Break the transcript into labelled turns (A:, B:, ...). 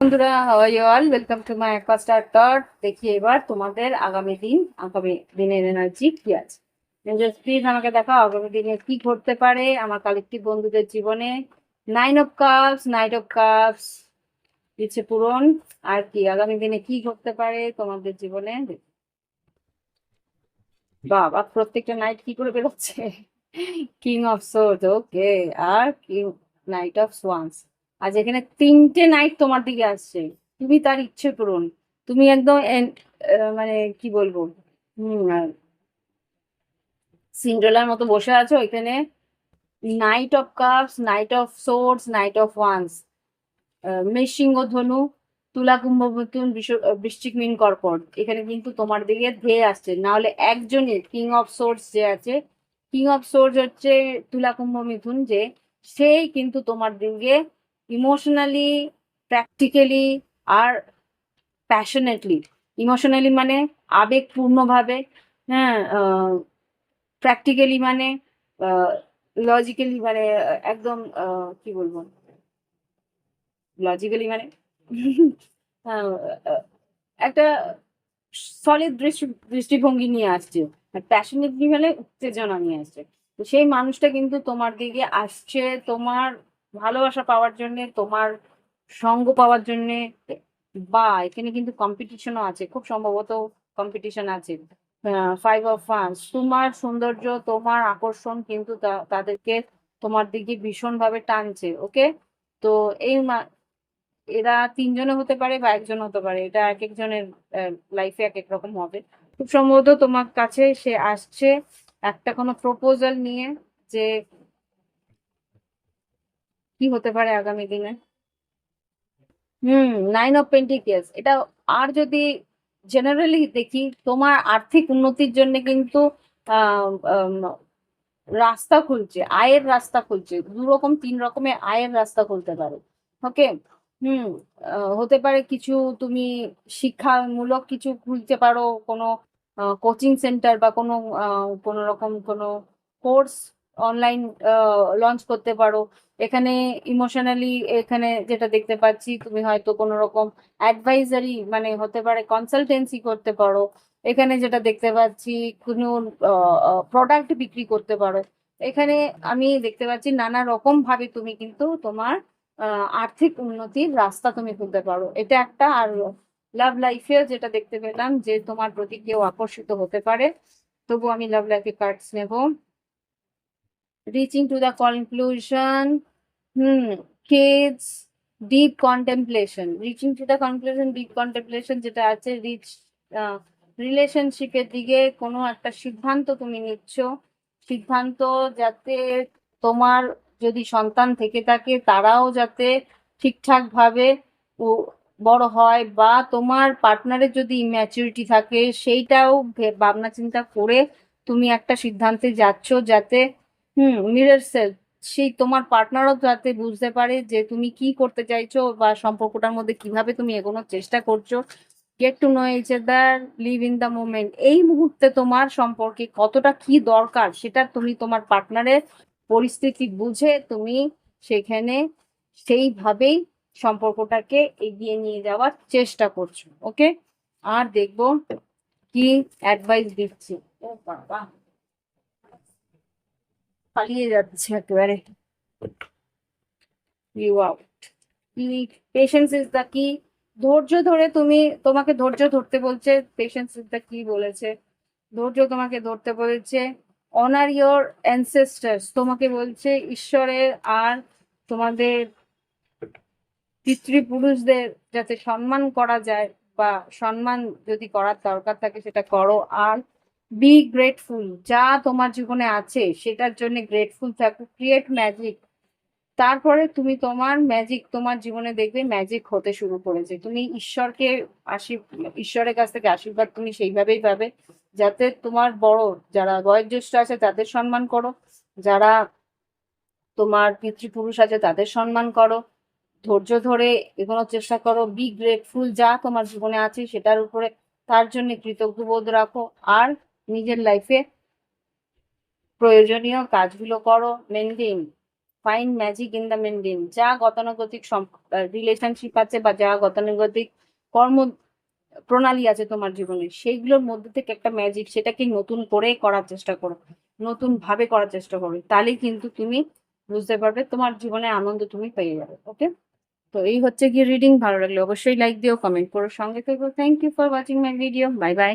A: বন্ধুরা, how are you all? Welcome to my first thought. দেখি এবার তোমাদের আগামী দিনের এনার্জি কি আছে। প্লিজ আমাকে দেখাও আগামী দিনে কি ঘটতে পারে আমার কালেক্টিভ বন্ধুদের জীবনে। নাইট অফ কাপস দিচ্ছে পূরণ। আর কি আগামী দিনে কি ঘটতে পারে তোমাদের জীবনে। বাবা, প্রত্যেকটা নাইট কি করে বেরোচ্ছে! King of sword, okay. আর কিং, নাইট অফ সোয়ান্স। আজ এখানে তিনটে নাইট তোমার দিকে আসছে। তুমি তার ইচ্ছে পূরণ। তুমি একদম মানে কি বলবো, সিন্ড্রেলার মতো বসে আছো এখানে। Knight of cups, knight of swords, knight of wands, মেষসিংহ ধনু, তুলা কুম্ভ মিথুন বৃশ্চিক মীন কর্কট এখানে কিন্তু তোমার দিকে ধেয়ে আসছে। না হলে একজনের কিং অফ সোর্স যে আছে, কিং অফ সোর্স হচ্ছে তুলা কুম্ভ মিথুন, যে সেই কিন্তু তোমার দিকে ইমোশনালি, প্র্যাকটিক্যালি আর প্যাশনেটলি। ইমোশনালি মানে আবেগপূর্ণভাবে, হ্যাঁ। প্র্যাকটিক্যালি মানে লজিক্যালি, মানে একদম কি বলবো, লজিক্যালি মানে আহ, আহ, একটা সলিড দৃষ্টিভঙ্গি নিয়ে আসছে। আর প্যাশনেটলি মানে উত্তেজনা নিয়ে আসছে। তো সেই মানুষটা কিন্তু তোমার দিকে আসছে তোমার ভালোবাসা পাওয়ার জন্য, তোমার সঙ্গ পাওয়ার জন্য। বা এখানে কিন্তু কম্পিটিশনও আছে, খুব সম্ভবত কম্পিটিশন আছে। ফাইভ অফ ওয়ান্স, তোমার সৌন্দর্য, তোমার আকর্ষণ কিন্তু তাদেরকে তোমার দিকে ভীষণ ভাবে টানছে। ওকে। তো এই এরা তিনজনে হতে পারে বা একজন হতে পারে, এটা এক একজনের লাইফে এক এক রকম হবে। খুব সম্ভবত তোমার কাছে সে আসছে একটা কোনো প্রপোজাল নিয়ে, যে কি হতে পারে আগামী দিনে। নাইন অফ পেন্টিকেলস এটা। আর যদি জেনারেলি দেখি, তোমার আর্থিক উন্নতির জন্য কিন্তু আহ আম, রাস্তা খুলছে, আয়ের রাস্তা খুলছে। দু রকম তিন রকমের আয়ের রাস্তা খুলতে পারে। ওকে। হুম। হতে পারে কিছু তুমি শিক্ষামূলক কিছু খুলতে পারো, কোনো কোচিং সেন্টার বা কোনো কোনো রকম কোনো কোর্স অনলাইন লঞ্চ করতে পারো। এখানে ইমোশনালি, এখানে যেটা দেখতে পাচ্ছি, তুমি হয়তো কোনো রকম অ্যাডভাইজারি মানে হতে পারে কনসালটেন্সি করতে পারো। এখানে যেটা দেখতে পাচ্ছি, কোনো প্রোডাক্ট বিক্রি করতে পারো। এখানে আমি দেখতে পাচ্ছি নানা রকম ভাবে তুমি কিন্তু তোমার আর্থিক উন্নতির রাস্তা তুমি খুলতে পারো, এটা একটা। আর লাভ লাইফে যেটা দেখতে পেলাম, যে তোমার প্রতি কেউ আকর্ষিত হতে পারে। তবু আমি লাভ লাইফে কার্ডস নেব। Reaching to the conclusion, hmm, kids, deep contemplation, reaching to the conclusion, deep contemplation যেটা আছে, রিলেশনশিপের দিকে কোনো একটা সিদ্ধান্ত তুমি নিচ্ছ। সিদ্ধান্ত যাতে তোমার, যদি সন্তান থেকে থাকে তারাও যাতে ঠিকঠাক ভাবে বড় হয়, বা তোমার পার্টনারের যদি ইম্যাচুরিটি থাকে সেইটাও ভাবনা চিন্তা করে তুমি একটা সিদ্ধান্তে যাচ্ছ, যাতে মিরর সেলফ, সেই তোমার পার্টনারও যাতে বুঝতে পারে যে তুমি কি করতে চাইছো বা সম্পর্কটার মধ্যে কিভাবে তুমি এগোনোর চেষ্টা করছো। Get to know each other, live in the moment. এই মুহূর্তে তোমার সম্পর্কে কতটা কি দরকার সেটা তুমি তোমার পার্টনারের পরিস্থিতি বুঝে তুমি সেখানে সেইভাবেই সম্পর্কটাকে এগিয়ে নিয়ে যাওয়ার চেষ্টা করছো। ওকে। আর দেখবো কি অ্যাডভাইস দিচ্ছি। ও বাবা, পালিয়ে যাচ্ছে একেবারে। You out. Patience is the key. ধৈর্য ধরে তুমি, তোমাকে ধৈর্য ধরতে বলছে। পেশেন্স ইজ দ্য কি বলেছে, ধৈর্য তোমাকে ধরতে বলেছে। অনার ইয়োর অ্যানসেস্টার্স তোমাকে বলছে, ঈশ্বরের আর তোমাদের পিতৃপুরুষদের যাতে সম্মান করা যায়, বা সম্মান যদি করার দরকার থাকে সেটা করো। আর বি গ্রেটফুল, যা তোমার জীবনে আছে সেটার জন্য গ্রেটফুল থাকো। ক্রিয়েট ম্যাজিক, তারপরে তুমি তোমার ম্যাজিক, তোমার জীবনে দেখবে ম্যাজিক হতে শুরু করেছে। তুমি ঈশ্বরকে ঈশ্বরের কাছ থেকে আশীর্বাদ তুমি সেইভাবেই পাবে, যাতে তোমার বড় যারা বয়োজ্যেষ্ঠ আছে তাদের সম্মান করো, যারা তোমার পিতৃপুরুষ আছে তাদের সম্মান করো, ধৈর্য ধরে এগোনোর চেষ্টা করো, বি গ্রেটফুল যা তোমার জীবনে আছে সেটার উপরে, তার জন্য কৃতজ্ঞবোধ রাখো। আর নিজের লাইফে প্রয়োজনীয় কাজগুলো করো, maintain, fine magic in the maintain. যা গতানুগতিক রিলেশনশিপ আছে বা যা গতানুগতিক কর্ম প্রণালী আছে তোমার জীবনে, সেইগুলোর মধ্যে থেকে একটা ম্যাজিক, সেটাকে নতুন করে করার চেষ্টা করো, নতুন ভাবে করার চেষ্টা করো। তাহলেই কিন্তু তুমি বুঝতে পারবে তোমার জীবনে আনন্দ তুমি পেয়ে যাবে। ওকে, তো এই হচ্ছে কি রিডিং। ভালো লাগলে অবশ্যই লাইক দিও, কমেন্ট করো, সঙ্গে থেকো। Thank you for watching my video. Bye by.